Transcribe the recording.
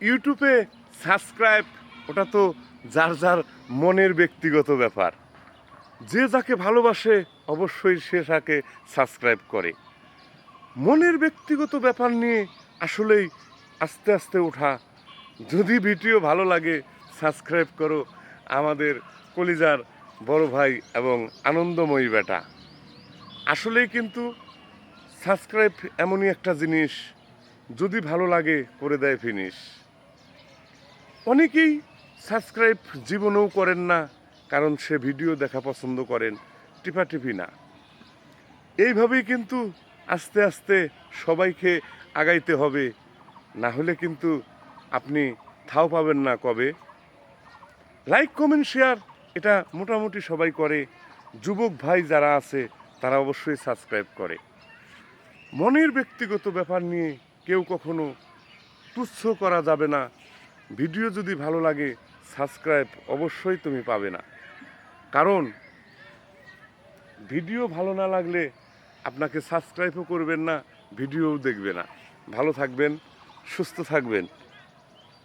ইউটিউবে সাবস্ক্রাইব ওটা তো যার যার মনের ব্যক্তিগত ব্যাপার। যে যাকে ভালোবাসে অবশ্যই সে তাকে সাবস্ক্রাইব করে। মনের ব্যক্তিগত ব্যাপার নিয়ে আসলেই আস্তে আস্তে ওঠা। যদি ভিডিও ভালো লাগে সাবস্ক্রাইব করো আমাদের কলিজার বড় ভাই এবং আনন্দময়ী বেটা। আসলেই কিন্তু সাবস্ক্রাইব এমনই একটা জিনিস, যদি ভালো লাগে করে দেয় ফিনিশ। অনেকেই সাবস্ক্রাইব জীবনেও করেন না, কারণ সে ভিডিও দেখা পছন্দ করেন, টিপাটিপি না। এইভাবেই কিন্তু আস্তে আস্তে সবাইকে আগাইতে হবে, না হলে কিন্তু আপনি থাও পাবেন না কবে। লাইক কমেন্ট শেয়ার এটা মোটামুটি সবাই করে। যুবক ভাই যারা আছে তারা অবশ্যই সাবস্ক্রাইব করে। মনের ব্যক্তিগত ব্যাপার নিয়ে কেউ কখনো তুচ্ছ করা যাবে না। ভিডিও যদি ভালো লাগে সাবস্ক্রাইব অবশ্যই তুমি পাবে না, কারণ ভিডিও ভালো না লাগলে আপনাকে সাবস্ক্রাইবও করবেন না, ভিডিওও দেখবে না। ভালো থাকবেন, সুস্থ থাকবেন।